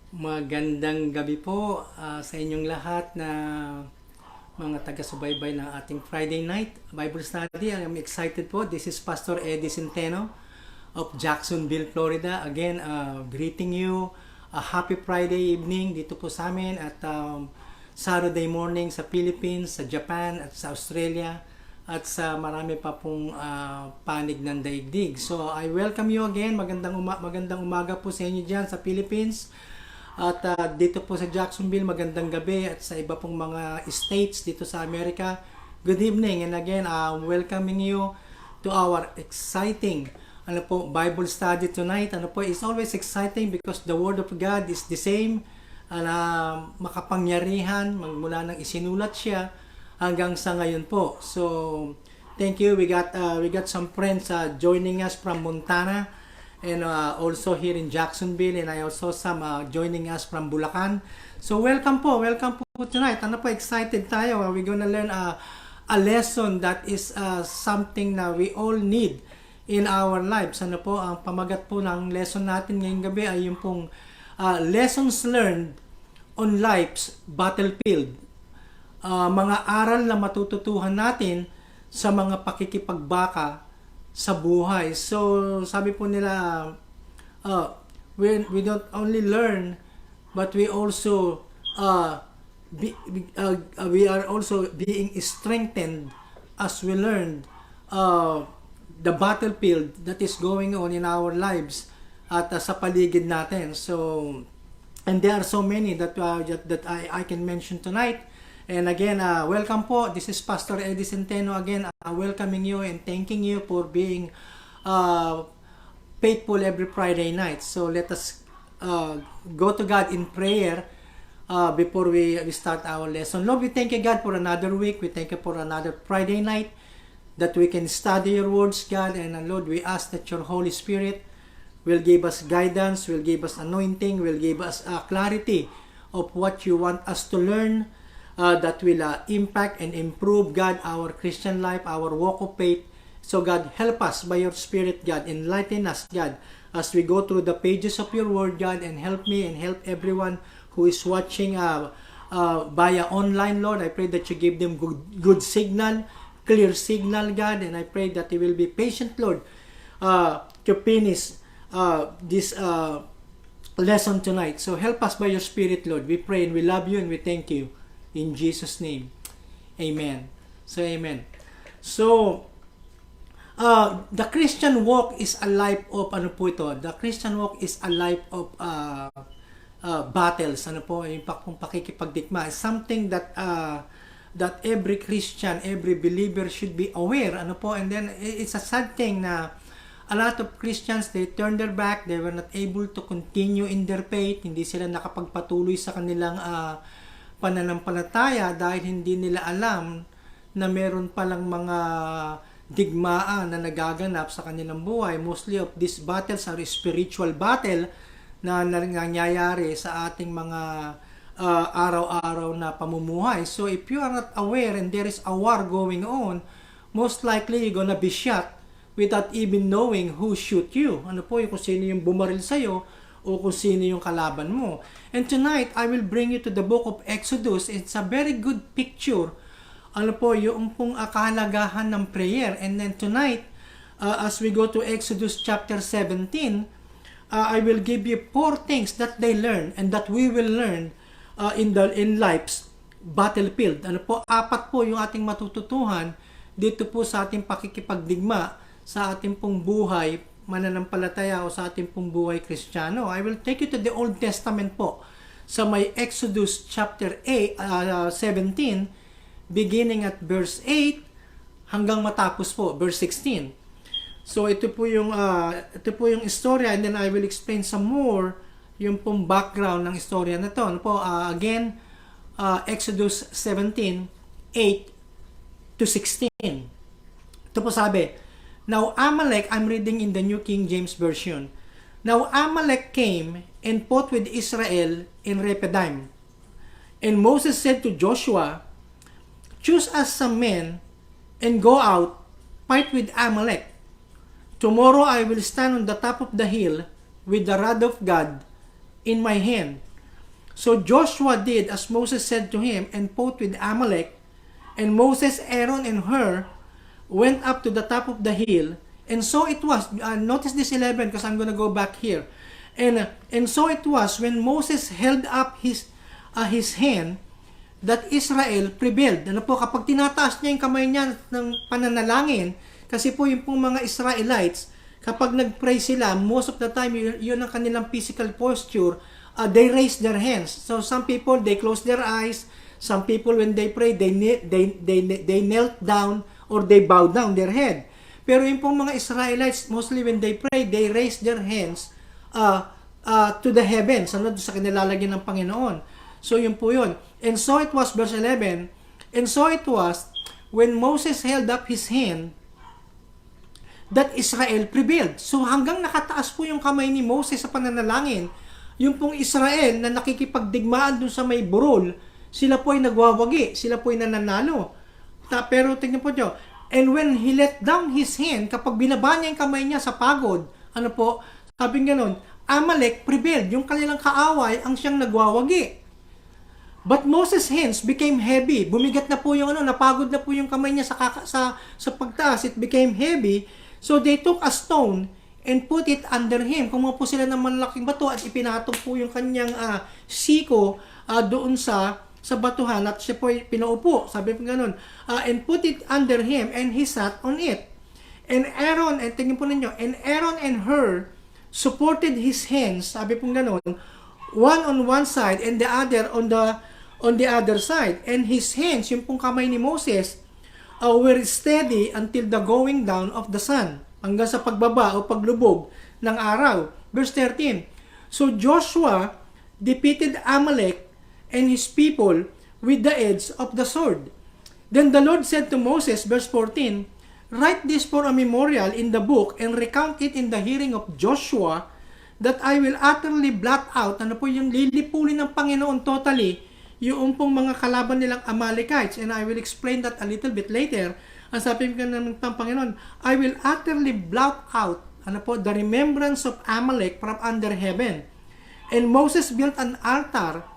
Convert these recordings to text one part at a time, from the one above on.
Magandang gabi po sa inyong lahat na mga taga-subaybay ng ating Friday night Bible study. I'm excited po. This is Pastor Eddie Centeno of Jacksonville, Florida. Again, greeting you. A happy Friday evening dito po sa amin at Saturday morning sa Philippines, sa Japan at sa Australia at sa marami pa pong panig ng daigdig. So I welcome you again. Magandang umaga po sa inyo dyan sa Philippines. At dito po sa Jacksonville, magandang gabi at sa iba pong mga states dito sa Amerika. Good evening and again, welcoming you to our exciting Bible study tonight. It's always exciting because the Word of God is the same. Makapangyarihan magmula nang isinulat siya hanggang sa ngayon po. So, thank you. We got some friends joining us from Montana and also here in Jacksonville, and I also some joining us from Bulacan. So welcome po tonight. Excited tayo. We're gonna learn a lesson that is something na we all need in our lives. Ang pamagat po ng lesson natin ngayong gabi ay yung pong lessons learned on life's battlefield. Mga aral na matututuhan natin sa mga pakikipagbaka sa buhay. So, sabi po nila, we don't only learn, but we also we are also being strengthened as we learn the battlefield that is going on in our lives at sa paligid natin. So, and there are so many that I can mention tonight. And again, welcome po. This is Pastor Eddie Centeno again, welcoming you and thanking you for being faithful every Friday night. So let us go to God in prayer before we start our lesson. Lord, we thank you, God, for another week. We thank you for another Friday night that we can study your words, God. And Lord, we ask that your Holy Spirit will give us guidance, will give us anointing, will give us clarity of what you want us to learn. That will impact and improve, God, our Christian life, our walk of faith. So, God, help us by your Spirit, God. Enlighten us, God, as we go through the pages of your word, God, and help me and help everyone who is watching via online, Lord. I pray that you give them good signal, clear signal, God, and I pray that they will be patient, Lord, to finish this lesson tonight. So, help us by your Spirit, Lord. We pray and we love you and we thank you. In Jesus' name. Amen. So, amen. So, the Christian walk is a life of, The Christian walk is a life of battles. Yung pakikipagdikma. It's something that that every Christian, every believer should be aware. And then, it's a sad thing na a lot of Christians, they turned their back. They were not able to continue in their faith. Hindi sila nakapagpatuloy sa kanilang pananampalataya dahil hindi nila alam na meron palang mga digmaan na nagaganap sa kanilang buhay. Mostly of these battles are spiritual battle na nangyayari sa ating mga araw-araw na pamumuhay. So if you are not aware and there is a war going on, most likely you're gonna be shot without even knowing who shoot you. Kung sino yung bumaril sa'yo o kung sino yung kalaban mo. And tonight, I will bring you to the book of Exodus. It's a very good picture. Yung pong kahalagahan ng prayer. And then tonight, as we go to Exodus chapter 17, I will give you 4 things that they learn and that we will learn in life's battlefield. 4 po yung ating matututuhan dito po sa ating pakikipagdigma sa ating pong buhay mananampalataya o sa ating pong buhay Kristiyano. I will take you to the Old Testament po sa may Exodus chapter 17 beginning at verse 8 hanggang matapos po verse 16. So ito po yung istorya, and then I will explain some more yung pong background ng istorya na to. Again, Exodus 17:8 to 16. Ito po sabi, Now Amalek, I'm reading in the New King James Version. Now Amalek came and fought with Israel in Rephidim. And Moses said to Joshua, Choose us some men and go out, fight with Amalek. Tomorrow I will stand on the top of the hill with the rod of God in my hand. So Joshua did as Moses said to him and fought with Amalek. And Moses, Aaron, and Hur went up to the top of the hill. And so it was, notice this 11 because I'm going to go back here. And so it was when Moses held up his hand that Israel prevailed. Ano po, kapag tinataas niya yung kamay niya ng pananalangin, kasi po yung pong mga Israelites, kapag nag-pray sila, most of the time, yun ang kanilang physical posture, they raise their hands. So some people, they close their eyes. Some people, when they pray, they knelt down or they bow down their head. Pero yung pong mga Israelites, mostly when they pray, they raise their hands to the heavens, ano, sa kanilalagyan ng Panginoon. So yun po yun. And so it was, verse 11, and so it was, when Moses held up his hand, that Israel prevailed. So hanggang nakataas po yung kamay ni Moses sa pananalangin, yung pong Israel na nakikipagdigmaan dun sa may burol, sila po ay nagwawagi, sila po ay nananalo. Pero tingnan po nyo, and when he let down his hand, kapag binaba niya yung kamay niya sa pagod, ano po, sabi nga Amalek prevailed, yung kanilang kaaway ang siyang nagwawagi. But Moses' hands became heavy. Bumigat na po yung napagod na po yung kamay niya sa pagtaas. It became heavy. So they took a stone and put it under him. Kumuha po sila ng malaking bato at ipinatong po yung kanyang siko doon sa batuhan at siya po pinaupo. Sabi po ganun. And put it under him and he sat on it. And Aaron, and tingin po ninyo, and Aaron and Hur supported his hands, sabi po ganun, one on one side and the other on the other side. And his hands, yung pong kamay ni Moses, were steady until the going down of the sun. Hanggang sa pagbaba o paglubog ng araw. Verse 13. So Joshua defeated Amalek and his people with the edge of the sword. Then the Lord said to Moses, verse 14, write this for a memorial in the book and recount it in the hearing of Joshua, that I will utterly blot out, ano po yung lilipulin ng Panginoon totally, yung pong mga kalaban nilang Amalekites. And I will explain that a little bit later. Ang sabi ng Panginoon, I will utterly blot out, ano po, the remembrance of Amalek from under heaven. And Moses built an altar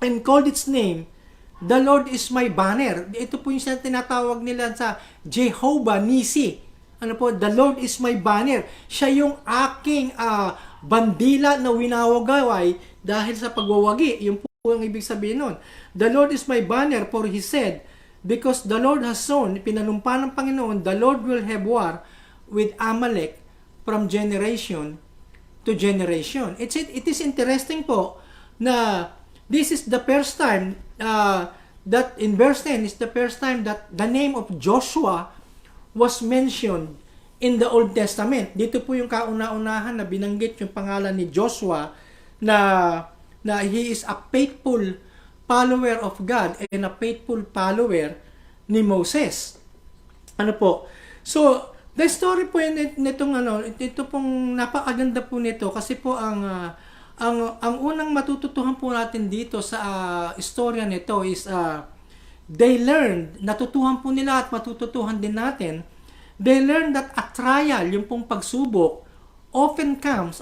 and called its name, the Lord is my banner. Ito po yung tinatawag nila sa Jehovah Nisi. Ano po, the Lord is my banner. Siya yung aking bandila na winawagaway dahil sa pagwawagi. Yung po ang ibig sabihin nun. The Lord is my banner, for he said, because the Lord has sown, pinanumpa ng Panginoon, the Lord will have war with Amalek from generation to generation. It is interesting po na this is the first time that in verse 10 is the first time that the name of Joshua was mentioned in the Old Testament. Dito po yung kauna-unahan na binanggit yung pangalan ni Joshua na he is a faithful follower of God and a faithful follower ni Moses. Ano po? So, the story po nitong ito pong napakaganda po nito kasi po ang unang matututuhan po natin dito sa istorya nito is they learned, natutuhan po nila at matututuhan din natin, they learned that a trial, yung pong pagsubok, often comes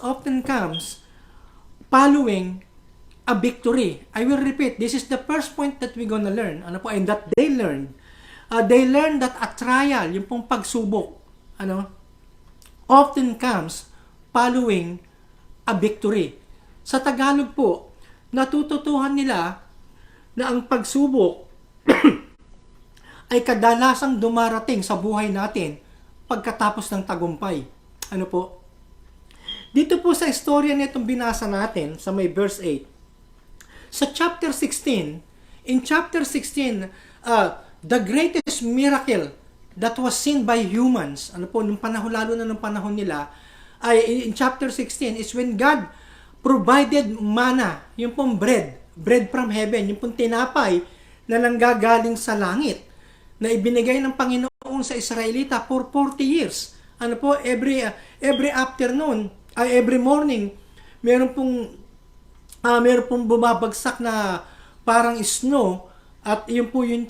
following a victory. I will repeat, this is the first point that we're gonna learn. Ano po? And that they learned that a trial, yung pong pagsubok, often comes following a victory. Sa Tagalog po, natututuhan nila na ang pagsubok ay kadalasang dumarating sa buhay natin pagkatapos ng tagumpay. Ano po? Dito po sa istorya nitong binasa natin sa may verse 8. Sa chapter 16, in chapter 16, the greatest miracle that was seen by humans, ano po, nung panahon, lalo na nung panahon nila, ay in chapter 16 is when God provided manna, yung pong bread from heaven, yung pong tinapay na nanggagaling sa langit, na ibinigay ng Panginoon sa Israelita for 40 years. Ano po, every afternoon, every morning, meron pong bumabagsak na parang snow At yun po yung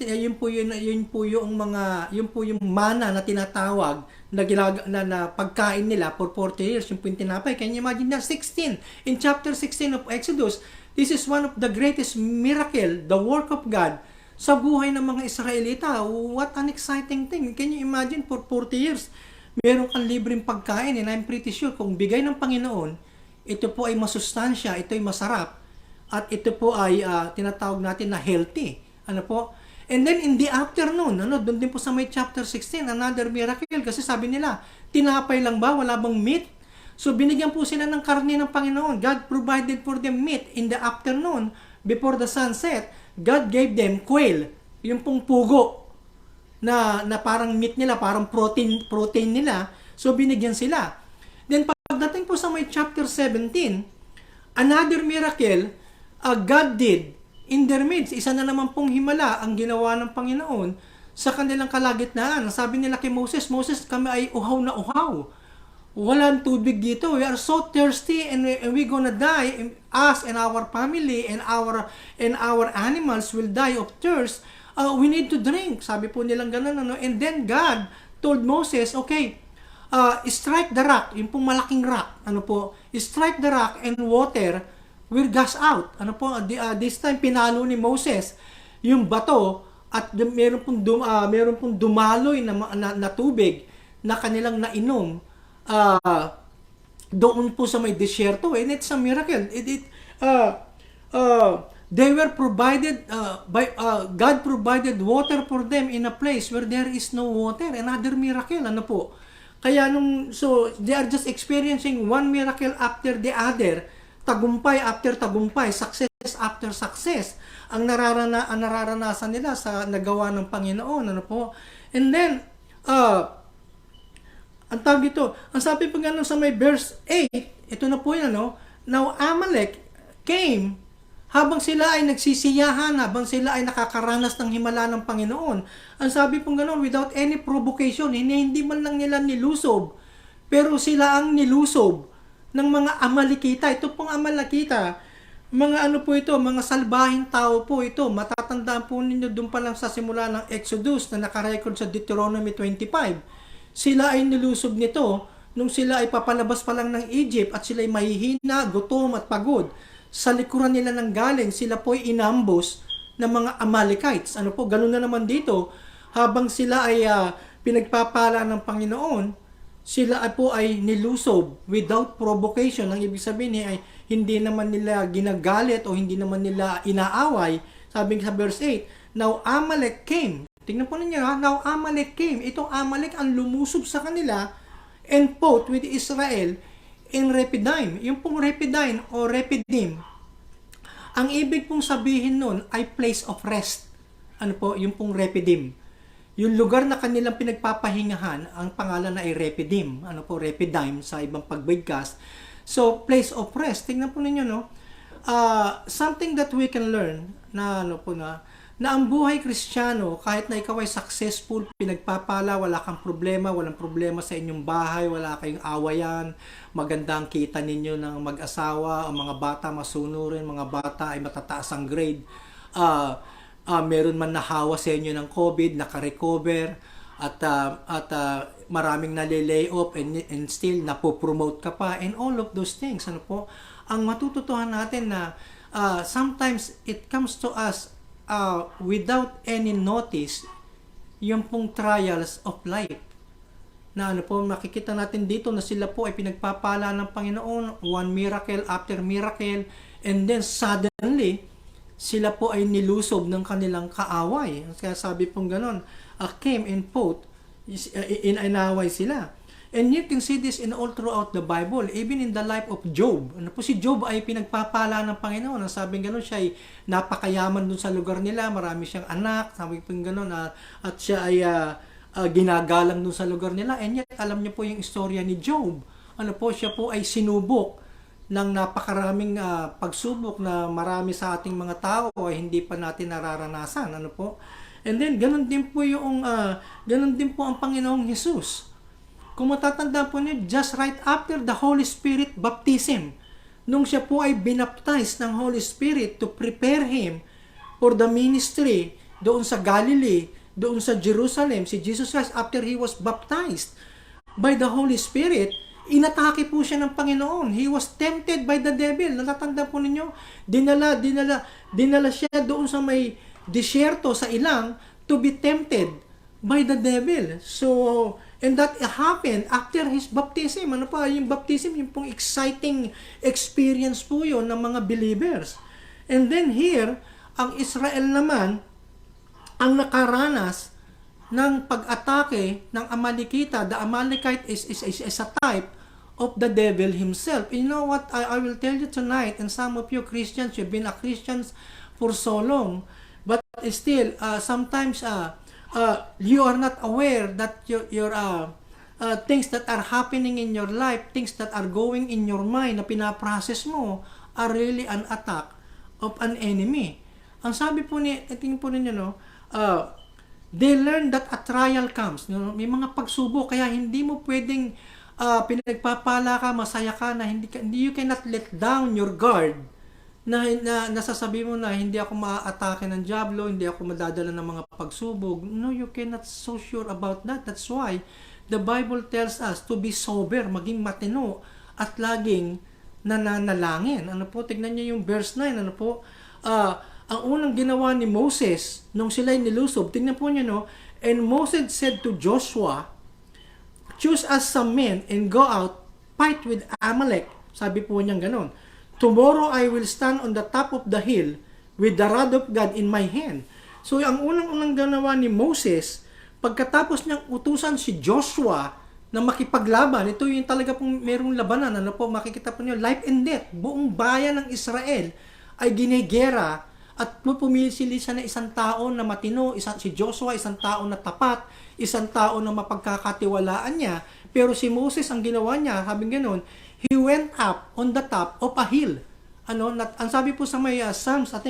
mana na tinatawag na pagkain nila for 40 years, yung po yung tinapay. Can you imagine that? 16, in chapter 16 of Exodus, this is one of the greatest miracle, the work of God sa buhay ng mga Israelita. What an exciting thing. Can you imagine for 40 years, meron kang libreng pagkain, and I'm pretty sure kung bigay ng Panginoon, ito po ay masustansya, ito ay masarap, at ito po ay tinatawag natin na healthy. Ano po? And then in the afternoon, doon din po sa may chapter 16, another miracle, kasi sabi nila, tinapay lang ba? Wala bang meat? So binigyan po sila ng karne ng Panginoon. God provided for them meat in the afternoon before the sunset. God gave them quail, yung pong pugo na parang meat nila, parang protein nila. So binigyan sila. Then pagdating po sa may chapter 17, another miracle God did in their midst. Isa na naman pong himala ang ginawa ng Panginoon sa kanilang kalagitnaan. Sabi nila kay Moses, Moses, kami ay uhaw na uhaw. Walang tubig dito. We are so thirsty and we gonna die. Us and our family and our animals will die of thirst. We need to drink. Sabi po nilang ganun. And then God told Moses, okay, strike the rock, yung pong malaking rock. Strike the rock and water will gush out. This time pinalo ni Moses yung bato at meron pong dumaloy na tubig na kanilang nainom doon po sa may disyerto, and it's a miracle. They were provided God provided water for them in a place where there is no water. Another miracle. Kaya so they are just experiencing one miracle after the other, tagumpay after tagumpay, success after success ang nararanasan nila sa nagawa ng Panginoon. And then ang tawag dito, ang sabi pa nga sa may verse 8, ito na po yan, Now Amalek came, habang sila ay nagsisiyahan, habang sila ay nakakaranas ng himala ng Panginoon. Ang sabi pong gano'n, without any provocation, hindi man lang nila nilusob, pero sila ang nilusob ng mga Amalekita. Ito pong Amalekita, mga mga salbahing tao po ito. Matatandaan po ninyo doon pa lang sa simula ng Exodus na nakarecord sa Deuteronomy 25. Sila ay nilusob nito nung sila ay papalabas pa lang ng Egypt at sila ay mahihina, gutom at pagod. Sa likuran nila ng galing, sila po ay inambos ng mga Amalekites. Ganun na naman dito. Habang sila ay pinagpapala ng Panginoon, sila po ay nilusob without provocation. Ang ibig sabihin ay hindi naman nila ginagalit o hindi naman nila inaaway. Sabi sa verse 8, Now Amalek came. Tingnan po ninyo, Now Amalek came. Itong Amalek ang lumusob sa kanila and fought with Israel in Rephidim. Yung pong Rephidim o Rephidim, ang ibig pong sabihin nun ay place of rest. Yung pong Rephidim. Yung lugar na kanilang pinagpapahingahan, ang pangalan na ay Rephidim. Rephidim sa ibang pagbigkas. So, place of rest. Tingnan po ninyo, something that we can learn na ang buhay Kristiyano, kahit na ikaw ay successful, pinagpapala, wala kang problema, walang problema sa inyong bahay, wala kayong awayan, magandang kita ninyo ng mag-asawa, ang mga bata masunurin, mga bata ay matataas ang grade, meron man nahawa sa inyo ng COVID, naka-recover, at maraming nalilay off and still napopromote ka pa, and all of those things. Ang matututuhan natin na sometimes it comes to us without any notice, yung pong trials of life. Na makikita natin dito na sila po ay pinagpapala ng Panginoon, one miracle after miracle, and then suddenly, sila po ay nilusob ng kanilang kaaway. Kaya sabi pong ganon, came and fought, inaway sila. And you can see this in all throughout the Bible, even in the life of Job. Si Job ay pinagpapala ng Panginoon. Ang sabi gano'n, siya ay napakayaman dun sa lugar nila, marami siyang anak, sabi pong gano'n, at siya ay ginagalang dun sa lugar nila. And yet, alam niyo po yung istorya ni Job. Siya po ay sinubok ng napakaraming pagsubok na marami sa ating mga tao ay hindi pa natin nararanasan. And then, ganun din po ang Panginoong Jesus. Kung matatandaan po niyo, just right after the Holy Spirit baptism, nung siya po ay binaptize ng Holy Spirit to prepare him for the ministry doon sa Galilee, doon sa Jerusalem, si Jesus Christ after He was baptized by the Holy Spirit, inatake po siya ng Panginoon. He was tempted by the devil. Natatanda po ninyo? Dinala siya doon sa may disyerto sa ilang to be tempted by the devil. So, and that happened after his baptism. Ano pa? Yung baptism, yung pong exciting experience po yun ng mga believers. And then here, ang Israel naman, ang nakaranas ng pag-atake ng Amalekita. The Amalekite is a type of the devil himself. You know what? I will tell you tonight, and some of you Christians, you've been a Christians for so long, but still, sometimes you are not aware that your things that are happening in your life, things that are going in your mind na pinaprocess mo, are really an attack of an enemy. Ang sabi po tingin po ninyo, no, they learn that a trial comes. No? May mga pagsubok, kaya hindi mo pwedeng pinagpapala ka, masaya ka, na you cannot let down your guard, na nasasabi mo na hindi ako maaatake ng diablo, hindi ako madadala ng mga pagsubok. No, you cannot so sure about that. That's why the Bible tells us to be sober, maging matino, at laging nananalangin. Ano po, tignan niyo yung verse 9, ano po, ang unang ginawa ni Moses nung sila'y nilusob, tingnan po niyo, no, and Moses said to Joshua, choose us some men and go out, fight with Amalek. Sabi po niyang ganon. Tomorrow I will stand on the top of the hill with the rod of God in my hand. So, ang unang ginawa ni Moses, pagkatapos niyang utusan si Joshua na makipaglaban, ito yung talaga pong merong labanan, ano po, makikita po niyo, life and death, buong bayan ng Israel ay ginigera, at pumili siya na isang tao na matino, si Joshua, isang tao na tapat, isang tao na mapagkakatiwalaan niya. Pero si Moses, ang ginawa niya, sabi ganoon, he went up on the top of a hill. Ang sabi po sa may Psalms, I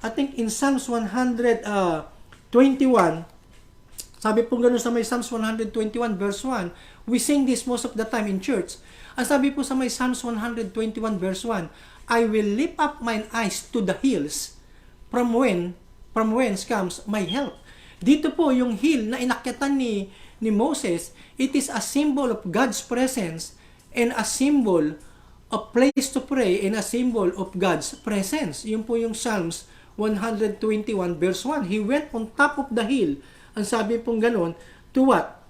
think in Psalms 121, sabi po ganoon sa may Psalms 121 verse 1, we sing this most of the time in church. Ang sabi po sa may Psalms 121 verse 1, I will lift up mine eyes to the hills, from whence comes my help. Dito po yung hill na inakyatan ni Moses, it is a symbol of God's presence and a symbol of place to pray and a symbol of God's presence. Yun po yung Psalms 121 verse 1. He went on top of the hill. Ang sabi pong ganun, to what?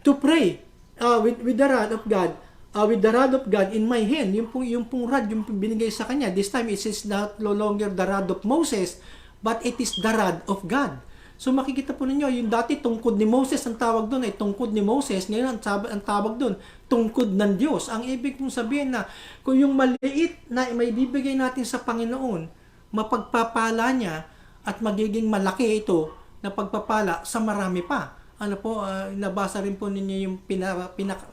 To pray with the rod of God. With the rod of God in my hand. Yung pong rod, yung binigay sa kanya. This time, it is not no longer the rod of Moses, but it is the rod of God. So makikita po ninyo, yung dati tungkod ni Moses, ang tawag doon ay tungkod ni Moses. Ngayon, ang tawag doon, tungkod ng Diyos. Ang ibig mong sabihin na, kung yung maliit na may bibigay natin sa Panginoon, mapagpapala niya at magiging malaki ito na pagpapala sa marami pa. Ano po, nabasa rin po ninyo yung 5,000 at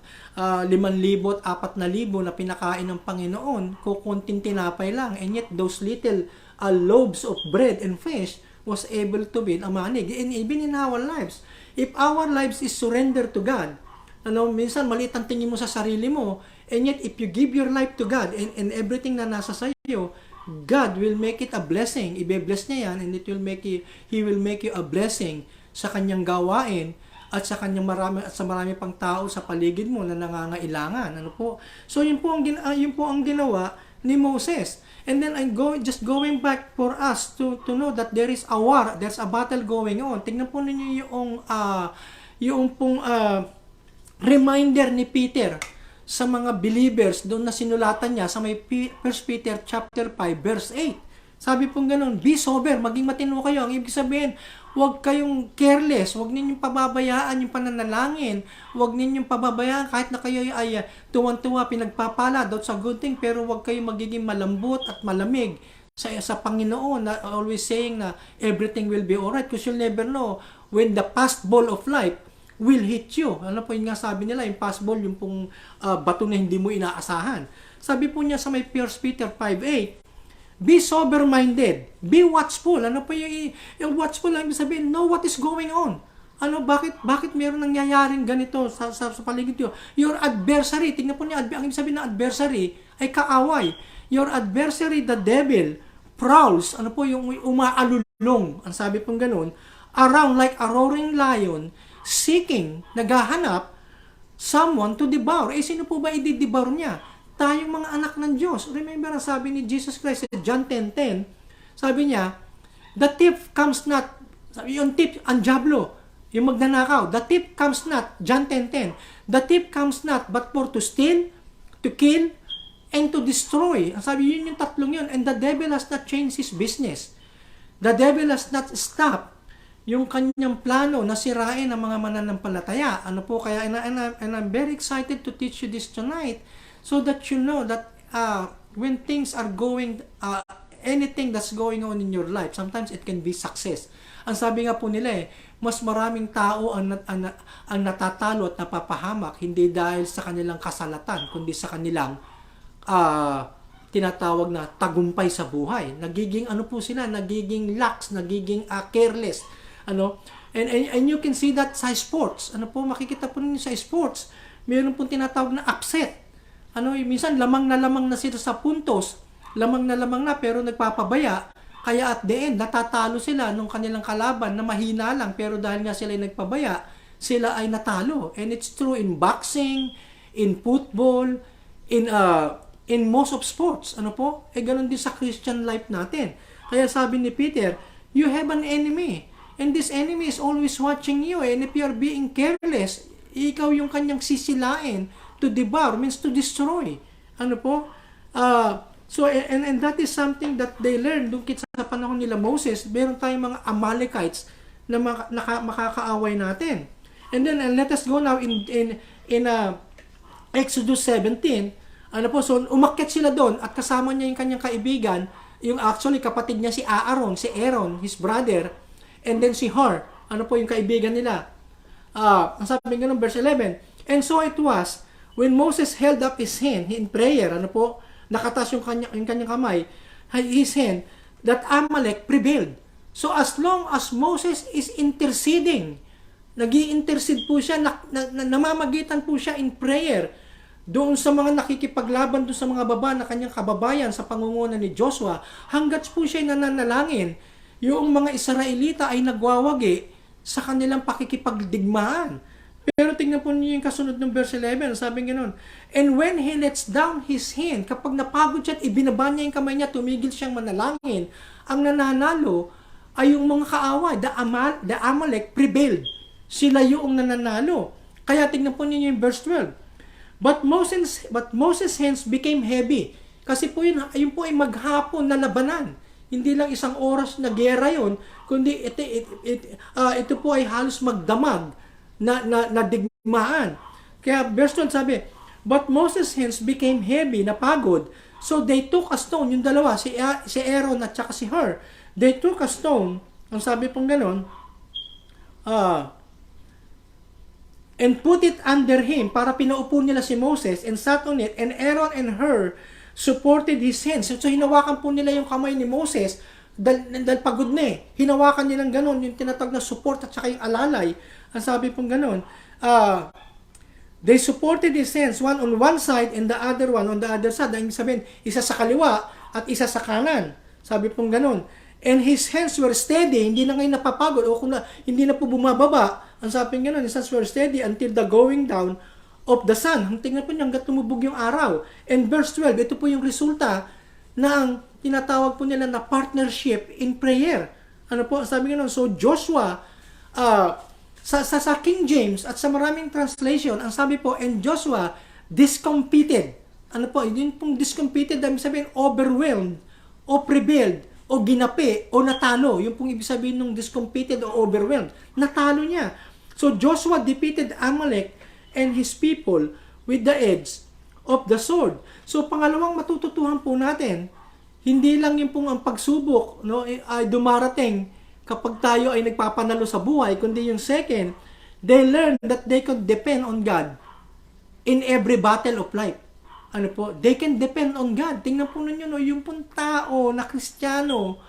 4,000 na pinakain ng Panginoon, kukunting tinapay lang, and yet those little loaves of bread and fish was able to be a manig. And even in our lives, if our lives is surrender to God, minsan maliit ang tingin mo sa sarili mo, and yet if you give your life to God and everything na nasa sayo, God will make it a blessing. Ibe-bless niya yan, and He will make you a blessing sa kanyang gawain at sa kanyang marami pang tao sa paligid mo na nangangailangan. Ano po? So yun po ang ginawa ni Moses. And then just going back for us to know that there is a war, there's a battle going on. Tingnan po ninyo yung reminder ni Peter sa mga believers doon na sinulatan niya sa may 1 Peter chapter 5 verse 8. Sabi pong ganun, be sober, maging matino kayo. Ang ibig sabihin, huwag kayong careless, huwag ninyong pababayaan yung pananalangin, huwag ninyong pababayaan kahit na kayo ay tuwan-tuwa, pinagpapala, that's a good thing, pero huwag kayong magiging malambot at malamig sa Panginoon, na always saying na everything will be alright, because you'll never know when the fast ball of life will hit you. Ano po yung nga sabi nila, yung fast ball, yung pong bato na hindi mo inaasahan. Sabi po niya sa may 1 Peter 5:8, be sober-minded. Be watchful. Ano po yung watchful? Ang sabihin, know what is going on. Bakit meron nangyayaring ganito sa paligid nyo? Your adversary, tingnan po niya, ang sabihin ng adversary ay kaaway. Your adversary, the devil, prowls. Ano po yung umaalulong? Ang sabi pong ganun, around like a roaring lion, seeking, naghahanap, someone to devour. Sino po ba i-devour niya? Tayong mga anak ng Diyos. Remember, ang sabi ni Jesus Christ sa John 10:10, sabi niya, the thief comes not, sabi yung thief, ang diablo, yung magnanakaw, the thief comes not, John 10:10, the thief comes not but for to steal, to kill, and to destroy. Ang sabi yun yung tatlong yun. And the devil has not changed his business. The devil has not stopped yung kanyang plano na sirain ang mga mananampalataya. Ano po, kaya, and I'm very excited to teach you this tonight so that you know that when things are going, anything that's going on in your life, sometimes it can be success. Ang sabi nga po nila mas maraming tao ang natatalo at napapahamak, hindi dahil sa kanilang kasalatan, kundi sa kanilang tinatawag na tagumpay sa buhay. Nagiging ano po sila, nagiging lax, nagiging careless. Ano? And you can see that sa sports. Ano po, makikita po ninyo sa sports. Meron pong tinatawag na upset. Ano, minsan lamang na sila sa puntos. Lamang na pero nagpapabaya. Kaya at the end, natatalo sila nung kanilang kalaban na mahina lang, pero dahil nga sila ay nagpabaya, sila ay natalo. And it's true in boxing, in football, in most of sports. Ano po? Ganun din sa Christian life natin. Kaya sabi ni Peter, you have an enemy. And this enemy is always watching you. And if you are being careless, ikaw yung kanyang sisilain. To devour means to destroy. Ano po? So, and that is something that they learned doon sa panahon nila Moses. Meron tayong mga Amalekites na makakaaway natin. And then, let us go now in Exodus 17. Ano po, so umakyat sila doon at kasama niya yung kanyang kaibigan, yung actually kapatid niya si Aaron, his brother, and then si Hur, ano po yung kaibigan nila. Ang sabi nga ng verse 11, and so it was, when Moses held up his hand in prayer, ano po, nakatas yung kanyang kamay, his hand, that Amalek prevailed. So as long as Moses is interceding, nag-i-intercede po siya, namamagitan po siya in prayer, doon sa mga nakikipaglaban doon sa mga baba na kanyang kababayan sa pangunguna ni Joshua, hanggat po siya nananalangin, yung mga Israelita ay nagwawagi sa kanilang pakikipagdigmaan. Pero tingnan po niyo yung kasunod ng verse 11, sabi ganoon, and when he lets down his hand, kapag napagod siya at ibinaba niya yung kamay niya, tumigil siyang manalangin, ang nananalo ay yung mga kaaway, the Amalek prevailed. Sila yung nananalo. Kaya tingnan po niyo yung verse 12, But Moses' hands became heavy. Kasi po yun po ay maghapon na labanan. Hindi lang isang oras na gera yun, kundi ito po ay halos magdamag na digmaan. Kaya verse 12 sabi, but Moses' hands became heavy, napagod. So they took a stone, yung dalawa, si Aaron at saka si Hur. They took a stone, ang sabi pong ganon, and put it under him, para pinaupo nila si Moses, and sat on it, and Aaron and Hur supported his hands. So hinawakan po nila yung kamay ni Moses, dahil pagod na hinawakan nilang ganon, yung tinatawag na support at saka yung alalay. Ang sabi pong ganon, they supported his hands, one on one side and the other one on the other side. Ang sabihin, isa sa kaliwa at isa sa kanan. Sabi pong ganon. And his hands were steady, hindi na ngayon napapagod, o kung hindi na po bumababa. Ang sabi nga nun, his hands were steady until the going down of the sun. Tingnan po niyo hanggat tumubog yung araw. And verse 12, ito po yung resulta ng tinatawag po nila na partnership in prayer. Ano po, sabi nga nun, so Joshua, sa King James at sa maraming translation, ang sabi po, and Joshua discomfited. Ano po, yun pong discomfited, dami sabihin, overwhelmed, o prevailed, o ginapi, o natalo. Yung pong ibig sabihin ng discomfited o overwhelmed. Natalo niya. So Joshua defeated Amalek and his people with the edge of the sword. So pangalawang matututuhan po natin, hindi lang yung pong ang pagsubok ay dumarating kapag tayo ay nagpapanalo sa buhay, kundi yung second, they learn that they could depend on God in every battle of life. Ano po, they can depend on God. Tingnan po ninyo, yung pong tao na Kristiyano,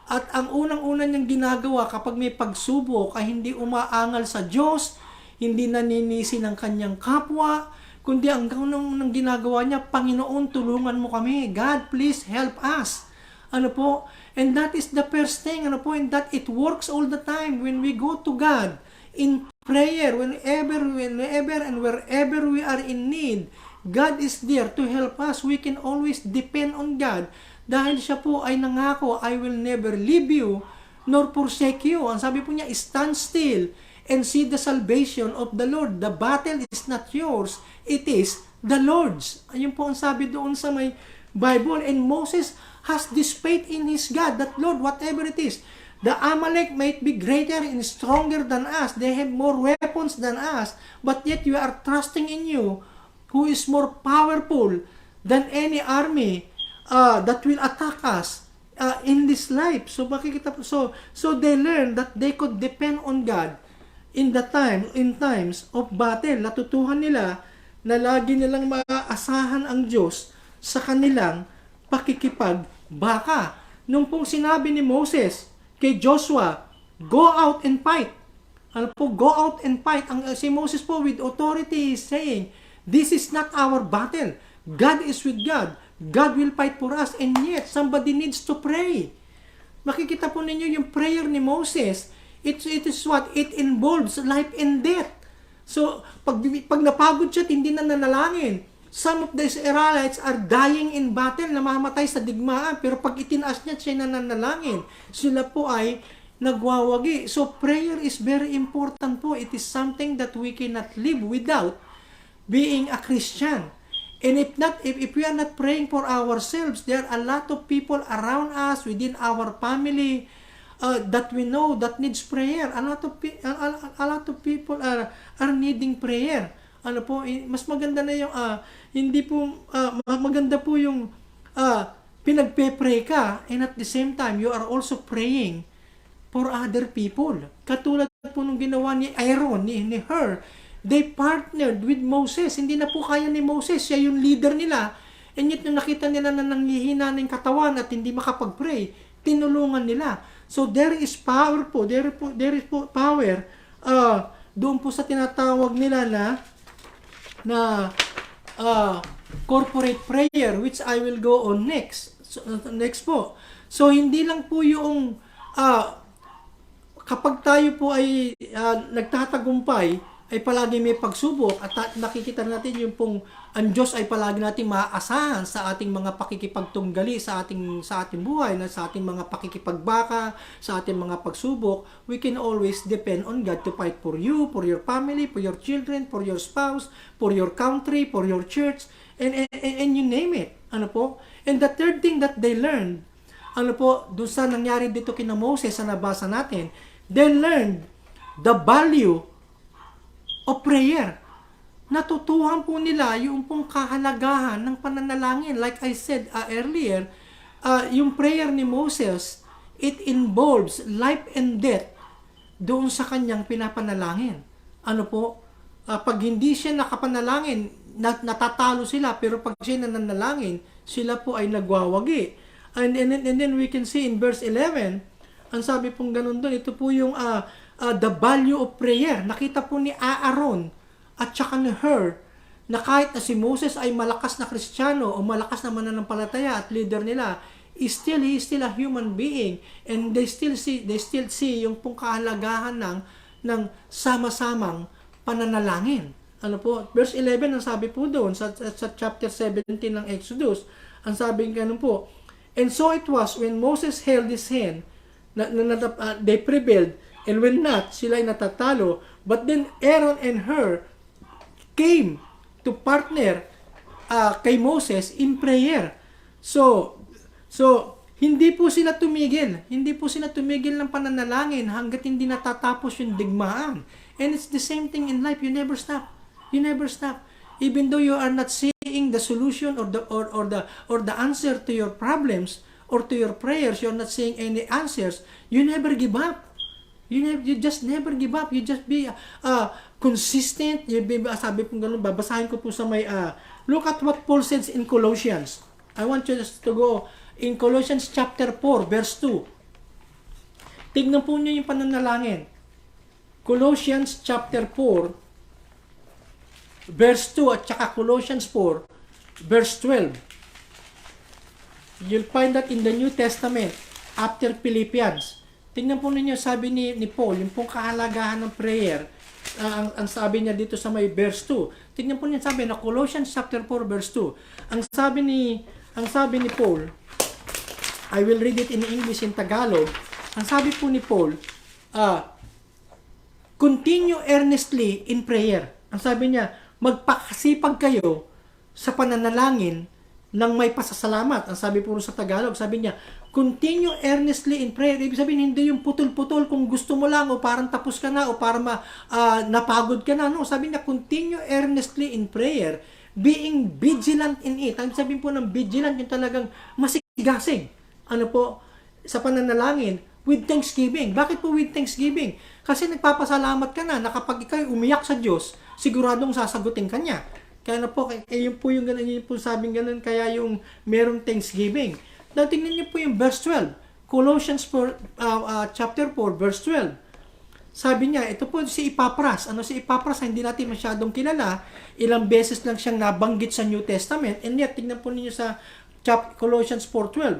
at ang unang-una niyang ginagawa kapag may pagsubok ay hindi umaangal sa Diyos, hindi naninisi ng kanyang kapwa, kundi ang unang ginagawa niya, Panginoon, tulungan mo kami. God, please help us. Ano po? And that is the first thing, ano po, and that it works all the time when we go to God in prayer, whenever and wherever we are in need. God is there to help us. We can always depend on God dahil siya po ay nangako, I will never leave you nor forsake you. Ang sabi po niya, stand still and see the salvation of the Lord. The battle is not yours, it is the Lord's. Ayun po ang sabi doon sa may Bible. And Moses has this faith in his God that, Lord, whatever it is, the Amalek might be greater and stronger than us. They have more weapons than us. But yet we are trusting in you, who is more powerful than any army that will attack us in this life. So they learned that they could depend on God in times of battle. Natutuhan nila na lagi nilang maaasahan ang Diyos sa kanilang pakikipagbaka. Nung pong sinabi ni Moses kay Joshua, go out and fight. Ano po, go out and fight. Si Moses po with authority is saying, this is not our battle. God is with God. God will fight for us. And yet, somebody needs to pray. Makikita po ninyo yung prayer ni Moses. It is what? It involves life and death. So, pag napagod siya, hindi na nanalangin. Some of the Israelites are dying in battle, namamatay sa digmaan, pero pag itinaas niya, siya nananalangin. Sila po ay nagwawagi. So, prayer is very important po. It is something that we cannot live without being a Christian. And if we are not praying for ourselves, there are a lot of people around us, within our family, that we know that needs prayer. A lot of people are needing prayer. Ano po, mas maganda na yung hindi po maganda po yung pinagpe-pray ka, and at the same time you are also praying for other people. Katulad po nung ginawa ni Aaron, ni Hur, they partnered with Moses. Hindi na po kaya ni Moses, siya yung leader nila. And yet nung nakita nila na nanghihina ng katawan at hindi makapag-pray, tinulungan nila. So there is power po, there is power doon po sa tinatawag nila na corporate prayer, which I will go on next. Next po. So hindi lang po yung kapag tayo po ay nagtatagumpay, ay palagi may pagsubok, at nakikita natin yung pong ang Diyos ay palagi nating maaasahan sa ating mga pakikipagtunggali sa ating buhay, na sa ating mga pakikipagbaka, sa ating mga pagsubok. We can always depend on God to fight for you, for your family, for your children, for your spouse, for your country, for your church, and you name it. Ano po? And the third thing that they learned, ano po, doon sa nangyari dito kina Moses sa nabasa natin, they learned the value of prayer. Natutuhan po nila yung pong kahalagahan ng pananalangin. Like I said earlier, yung prayer ni Moses, it involves life and death doon sa kanyang pinapanalangin. Ano po? Pag hindi siya nakapanalangin, natatalo sila, pero pag siya nananalangin, sila po ay nagwawagi. And then we can see in verse 11, ang sabi pong ganun doon, ito po yung the value of prayer. Nakita po ni Aaron at saka ni Hur na kahit na si Moses ay malakas na Kristiyano o malakas na mananampalataya at leader nila, he is still a human being, and they still see yung pong kahalagahan ng sama-samang pananalangin. Ano po? Verse 11 ang sabi po doon sa chapter 17 ng Exodus. Ang sabi ganun po, and so it was when Moses held his hand, they prevailed, and when not, sila ay natatalo. But then Aaron and Hur came to partner kay Moses in prayer. So hindi po sila tumigil. Hindi po sila tumigil ng pananalangin hanggat hindi natatapos yung digmaan. And it's the same thing in life. You never stop. You never stop. Even though you are not seeing the solution or the answer to your problems or to your prayers, you're not seeing any answers, you never give up. You just never give up. You just be consistent. Sabi po gano'n, babasahin ko po sa may, look at what Paul says in Colossians. I want you just to go in Colossians chapter 4, verse 2. Tignan po niyo yung pananalangin. Colossians chapter 4, verse 2, at saka Colossians 4, verse 12. You'll find that in the New Testament after Philippians. Tingnan po ninyo, sabi ni Paul, yung pong kahalagahan ng prayer, ang sabi niya dito sa may verse 2. Tingnan po niyo, sabi na Colossians chapter 4 verse 2. Ang sabi ni Paul, I will read it in English and Tagalog. Ang sabi po ni Paul, continue earnestly in prayer. Ang sabi niya, magpakasipag kayo sa pananalangin ng may pasasalamat. Ang sabi po sa Tagalog, sabi niya, continue earnestly in prayer. Ibig sabihin, hindi yung putol-putol kung gusto mo lang o parang tapos ka na o parang napagod ka na. No, sabi niya, continue earnestly in prayer, being vigilant in it. Ang sabi po ng vigilant, yung talagang masigasig. Ano po, sa pananalangin, with thanksgiving. Bakit po with thanksgiving? Kasi nagpapasalamat ka na kapag ikaw umiyak sa Diyos, siguradong sasagutin ka niya. Kaya na po, yun po yung ganun, yun po sabing ganun, kaya yung merong thanksgiving. Now, tingnan niyo po yung verse 12. Colossians 4, chapter 4, verse 12. Sabi niya, ito po si Epapras. Ano si Epapras? Hindi natin masyadong kilala. Ilang beses lang siyang nabanggit sa New Testament. And yet, tingnan po ninyo sa Colossians 4:12.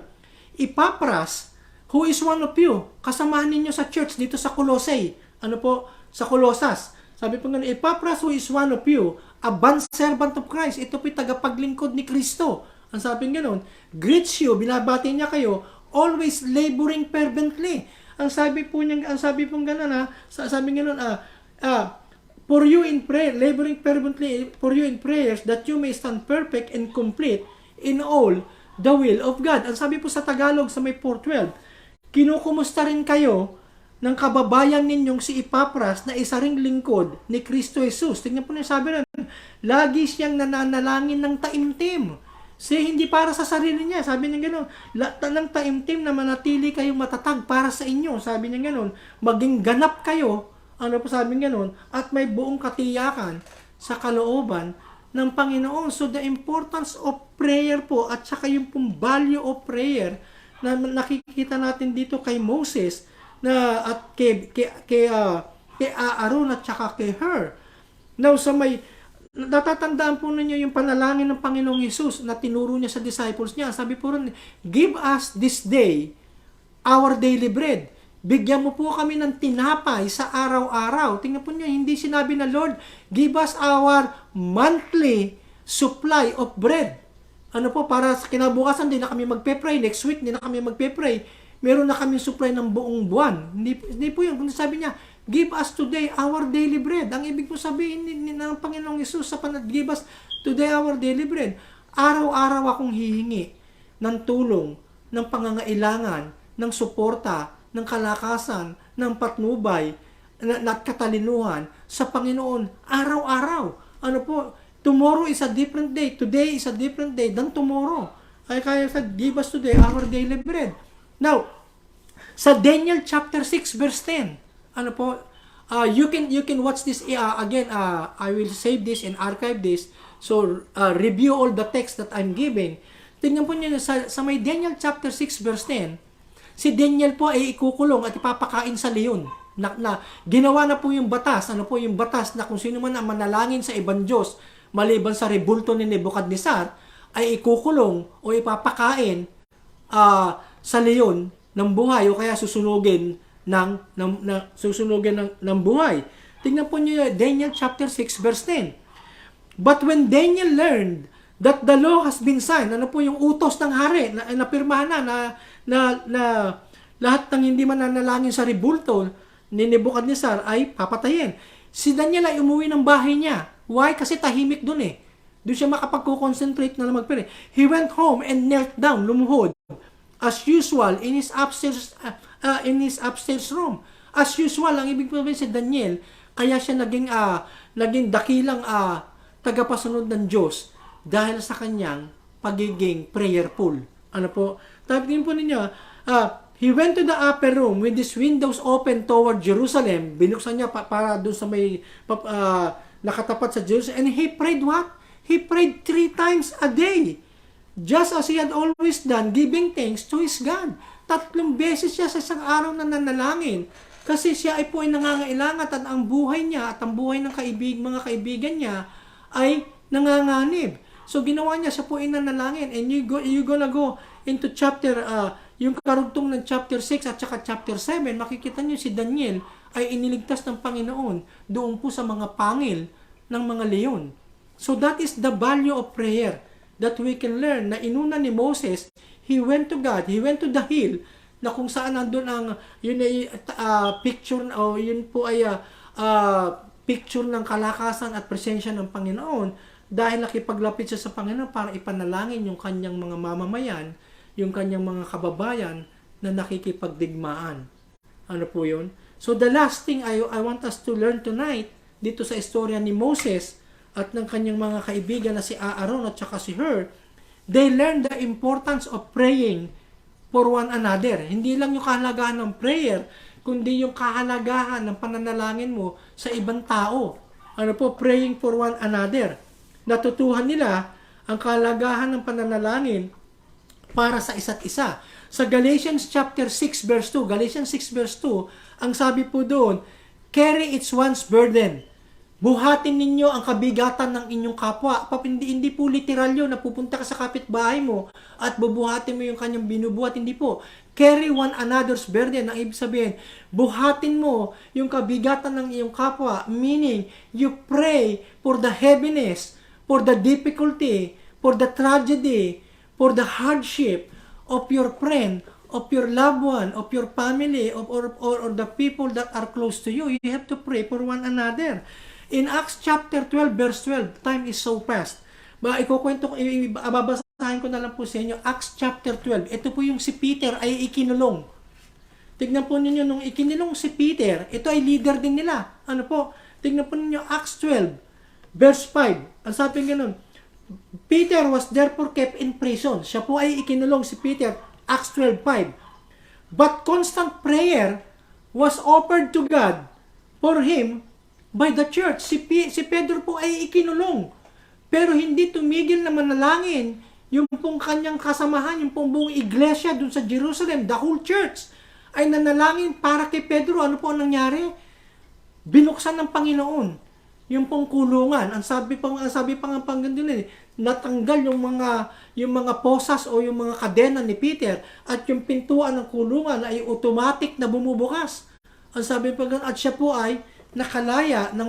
Epapras, who is one of you, kasamahan ninyo sa church dito sa Colossae. Ano po? Sa Colosas. Sabi po nga, Epapras, who is one of you, a bond servant of Christ. Ito po'y tagapaglingkod ni Kristo. Ang sabi nga nun, greets you, binabati niya kayo, always laboring fervently. Ang sabi po gano'n, for you in prayer, laboring fervently for you in prayers, that you may stand perfect and complete in all the will of God. Ang sabi po sa Tagalog, sa may 4:12, kinukumusta rin kayo ng kababayan ninyong si Epapras na isa ring lingkod ni Kristo Jesus. Tingnan po niyo, sabi rin, lagi siyang nananalangin ng taimtim. Hindi para sa sarili niya. Sabi niya gano'n, ng taimtim na manatili kayong matatag para sa inyo. Sabi niya gano'n, maging ganap kayo, ano po sabi niya gano'n, at may buong katiyakan sa kalooban ng Panginoon. So the importance of prayer po, at saka yung pong value of prayer na nakikita natin dito kay Moses, na at kay Aaron at saka kay Her. Now, natatandaan po ninyo yung panalangin ng Panginoong Hesus na tinuro niya sa disciples niya. Sabi po rin, give us this day our daily bread. Bigyan mo po kami ng tinapay sa araw-araw. Tingnan po niyo, hindi sinabi na, Lord, give us our monthly supply of bread. Ano po, para sa kinabukasan, hindi na kami magpe-pray. Next week, hindi na kami magpe-pray. Meron na kami supply ng buong buwan. Hindi po yun. Kung sabi niya, give us today our daily bread. Ang ibig po sabihin ng Panginoong Hesus sa give us today our daily bread. Araw-araw akong hihingi ng tulong, ng pangangailangan, ng suporta, ng kalakasan, ng patnubay, at katalinuhan sa Panginoon. Araw-araw. Ano po? Tomorrow is a different day. Today is a different day than tomorrow. Kaya give us today our daily bread. Now, sa Daniel chapter 6 verse 10, ano po, you can watch this again. I will save this and archive this. So, review all the text that I'm giving. Tingnan po niyo sa may Daniel chapter 6 verse 10, si Daniel po ay ikukulong at ipapakain sa leon. Ginawa na po yung batas, ano po yung batas na kung sino man ang manalangin sa ibang Diyos maliban sa rebulto ni Nebuchadnezzar ay ikukulong o ipapakain sa leon ng buhay o kaya susunugin ng buhay. Tingnan po niyo Daniel chapter 6 verse 10. But when Daniel learned that the law has been signed, ano po yung utos ng hari na napirmahan na lahat ng hindi mananalangin sa rebulto ni Nebuchadnezzar ay papatayin. Si Daniel ay umuwi ng bahay niya. Why? Kasi tahimik dun eh. Doon siya makapag-concentrate na magpray. He went home and knelt down, lumuhod, as usual in his upstairs room. As usual, ang ibig sabihin si Daniel, kaya siya naging dakilang tagapasunod ng Diyos dahil sa kanyang pagiging prayerful. Ano po? Tingnan po ninyo, he went to the upper room with his windows open toward Jerusalem. Binuksan niya para doon sa may nakatapat sa Jerusalem. And he prayed what? He prayed 3 times a day. Just as he had always done, giving thanks to his God. 3 beses siya sa isang araw na nanalangin. Kasi siya ay po ay nangangailangan at ang buhay niya at ang buhay ng mga kaibigan niya ay nanganganib. So ginawa niya, siya po ay nanalangin. And you gonna go into chapter, yung karugtong ng chapter 6 at saka chapter 7, makikita niyo si Daniel ay iniligtas ng Panginoon doon po sa mga pangil ng mga leon. So that is the value of prayer that we can learn, na inuna ni Moses, he went to God, he went to the hill, na kung saan nandun ang, yun ay picture, o yun po ay picture ng kalakasan at presensya ng Panginoon, dahil nakipaglapit siya sa Panginoon para ipanalangin yung kanyang mga mamamayan, yung kanyang mga kababayan na nakikipagdigmaan. Ano po yun? So the last thing I want us to learn tonight, dito sa istorya ni Moses at ng kanyang mga kaibigan na si Aaron at saka si Hur, they learned the importance of praying for one another. Hindi lang yung kahalagahan ng prayer, kundi yung kahalagahan ng pananalangin mo sa ibang tao. Ano po? Praying for one another. Natutuhan nila ang kahalagahan ng pananalangin para sa isa't isa. Sa Galatians chapter 6 verse 2, Galatians 6 verse 2, ang sabi po doon, carry each one's burden. Buhatin ninyo ang kabigatan ng inyong kapwa. Hindi po literal yun, napupunta ka sa kapitbahay mo at bubuhatin mo yung kanyang binubuhat. Hindi po. Carry one another's burden. Ang ibig sabihin, buhatin mo yung kabigatan ng iyong kapwa. Meaning, you pray for the heaviness, for the difficulty, for the tragedy, for the hardship of your friend, of your loved one, of your family, or the people that are close to you. You have to pray for one another. In Acts chapter 12 verse 12, time is so fast. Babasahin ko na lang po sa inyo, Acts chapter 12. Ito po yung si Peter ay ikinulong. Tignan po ninyo, nung ikinulong si Peter, ito ay leader din nila. Ano po? Tignan po ninyo, Acts 12 verse 5. Ang sabi ganun, Peter was therefore kept in prison. Siya po ay ikinulong si Peter, Acts 12:5. But constant prayer was offered to God for him by the church. Si Pedro po ay ikinulong. Pero hindi tumigil na manalangin yung pong kanyang kasamahan, yung pong buong iglesia dun sa Jerusalem, the whole church, ay nanalangin para kay Pedro. Ano po ang nangyari? Binuksan ng Panginoon yung pong kulungan. Ang sabi pa nga Panginoon, natanggal yung mga posas o yung mga kadena ni Peter, at yung pintuan ng kulungan ay automatic na bumubukas. Ang sabi pa nga, at siya po ay nakalaya ng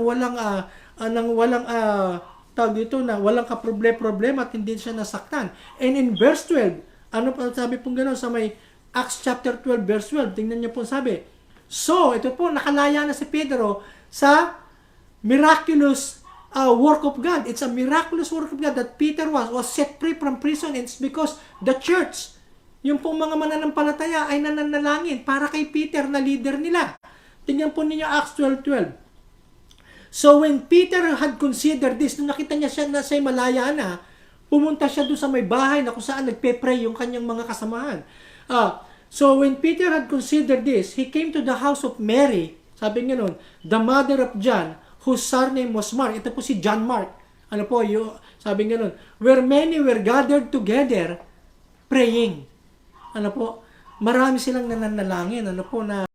tawag dito, na walang kaproblema at hindi siya nasaktan. And in verse 12, ano pa sabi pong gano'n sa may Acts chapter 12 verse 12, tingnan niyo po sabi. So, ito po, nakalaya na si Pedro sa miraculous work of God. It's a miraculous work of God that Peter was set free from prison, and it's because the church, yung pong mga mananampalataya ay nananalangin para kay Peter na leader nila. Tingnan po ninyo Acts 12:12. So when Peter had considered this, nung nakita niya siya na siya malaya na, pumunta siya doon sa may bahay na kung saan nagpe-pray yung kanyang mga kasamahan. So when Peter had considered this, he came to the house of Mary, sabi nga nun, the mother of John, whose surname was Mark. Ito po si John Mark. Ano po, sabi nga nun, where many were gathered together, praying. Ano po, marami silang nananalangin, ano po, na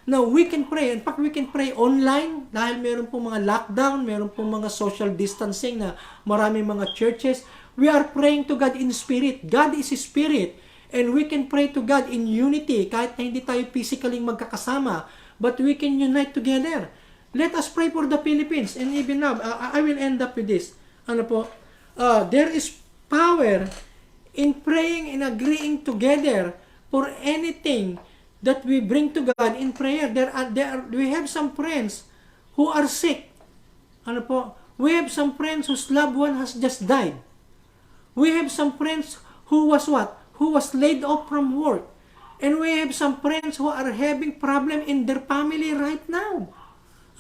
we can pray. In fact, we can pray online dahil meron po mga lockdown, meron po mga social distancing na maraming mga churches. We are praying to God in spirit. God is spirit. And we can pray to God in unity kahit na hindi tayo physically magkakasama, but we can unite together. Let us pray for the Philippines. And even now, I will end up with this. Ano po? There is power in praying and agreeing together for anything that we bring to God in prayer. We have some friends who are sick. Ano po? We have some friends whose loved one has just died. We have some friends who was what? Who was laid off from work. And we have some friends who are having problem in their family right now.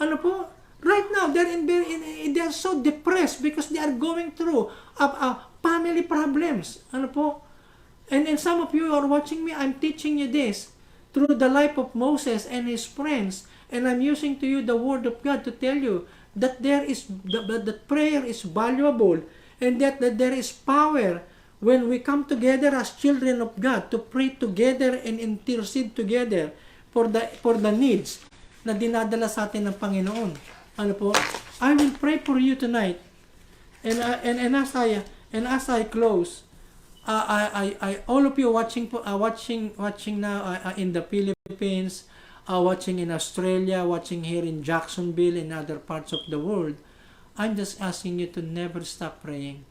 Ano po? Right now, they're so depressed because they are going through family problems. Ano po? And some of you are watching me, I'm teaching you this through the life of Moses and his friends. And I'm using to you the word of God to tell you that that prayer is valuable, and that there is power when we come together as children of God to pray together and intercede together for the needs na dinadala sa atin ng Panginoon. Ano po? I will pray for you tonight As I close, all of you watching now in the Philippines, watching in Australia, watching here in Jacksonville and other parts of the world, I'm just asking you to never stop praying.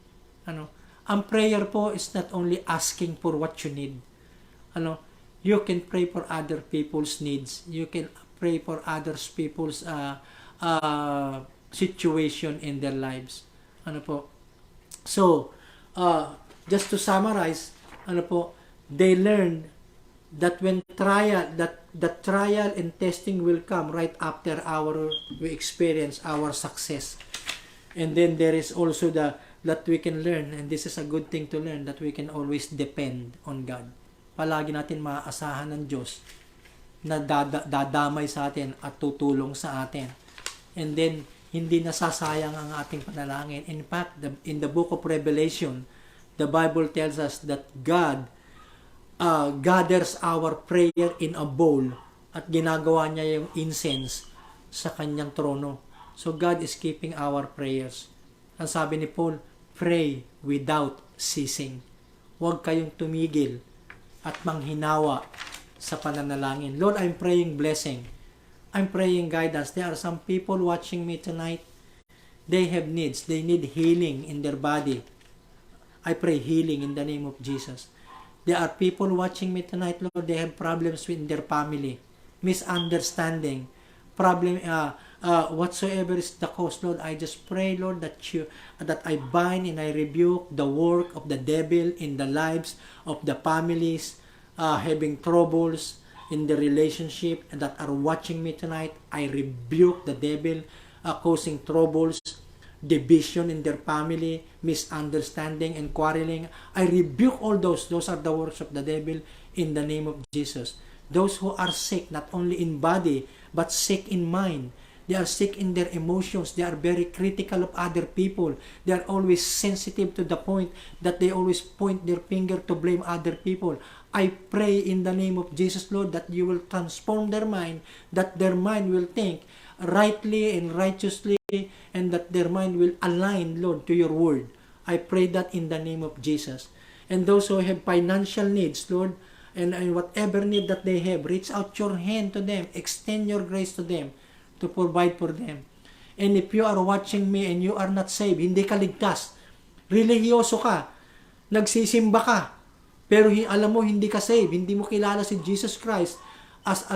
Ang prayer po is not only asking for what you need. You can pray for other people's needs. You can pray for other people's situation in their lives. So, just to summarize, they learned that when the trial and testing will come right after we experience our success. And then there is also that we can learn, and this is a good thing to learn, that we can always depend on God. Palagi natin maaasahan ng Diyos na dadamay sa atin at tutulong sa atin. And then, hindi nasasayang ang ating panalangin. In fact, in the book of Revelation, the Bible tells us that God gathers our prayer in a bowl at ginagawa niya yung incense sa kanyang trono. So God is keeping our prayers. Ang sabi ni Paul, pray without ceasing. Huwag kayong tumigil at manghinawa sa pananalangin. Lord, I'm praying blessing. I'm praying guidance. There are some people watching me tonight. They have needs. They need healing in their body. I pray healing in the name of Jesus. There are people watching me tonight, Lord. They have problems with their family, misunderstanding, problem, whatsoever is the cause, Lord. I just pray, Lord, that I bind and I rebuke the work of the devil in the lives of the families having troubles in the relationship and that are watching me tonight. I rebuke the devil causing troubles, division in their family, misunderstanding and quarreling. I rebuke all those. Those are the works of the devil in the name of Jesus. Those who are sick, not only in body, but sick in mind. They are sick in their emotions. They are very critical of other people. They are always sensitive to the point that they always point their finger to blame other people. I pray in the name of Jesus, Lord, that you will transform their mind, that their mind will think rightly and righteously, and that their mind will align, Lord, to your word. I pray that in the name of Jesus. And those who have financial needs, Lord, and whatever need that they have, reach out your hand to them, extend your grace to them, to provide for them. And if you are watching me and you are not saved, hindi ka ligtas, religyoso ka, nagsisimba ka, pero alam mo hindi ka saved, hindi mo kilala si Jesus Christ as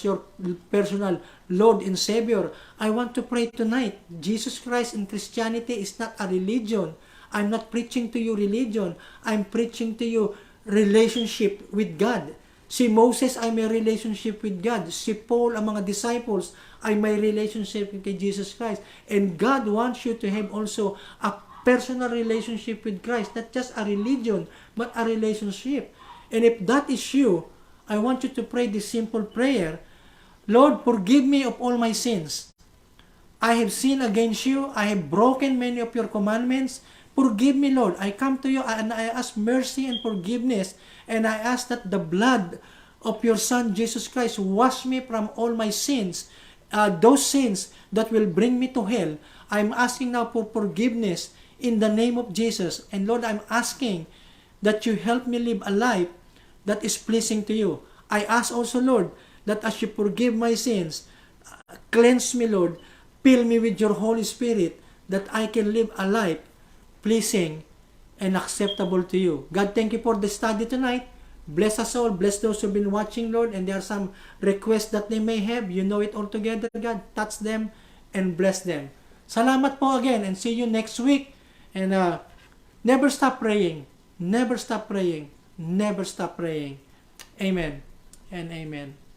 your personal Lord and Savior, I want to pray tonight. Jesus Christ and Christianity is not a religion. I'm not preaching to you religion. I'm preaching to you relationship with God. Si Moses ay may relationship with God. Si Paul, ang mga disciples, ay may relationship with Jesus Christ. And God wants you to have also a personal relationship with Christ. Not just a religion, but a relationship. And if that is you, I want you to pray this simple prayer. Lord, forgive me of all my sins. I have sinned against you. I have broken many of your commandments. Forgive me, Lord. I come to you and I ask mercy and forgiveness. And I ask that the blood of your Son, Jesus Christ, wash me from all my sins. Those sins that will bring me to hell. I'm asking now for forgiveness in the name of Jesus. And Lord, I'm asking that you help me live a life that is pleasing to you. I ask also, Lord, that as you forgive my sins, cleanse me, Lord, fill me with your Holy Spirit, that I can live a life pleasing and acceptable to you. God, thank you for the study tonight. Bless us all. Bless those who've been watching, Lord. And there are some requests that they may have. You know it all together, God. Touch them and bless them. Salamat po again and see you next week. And never stop praying. Never stop praying. Never stop praying. Amen and amen.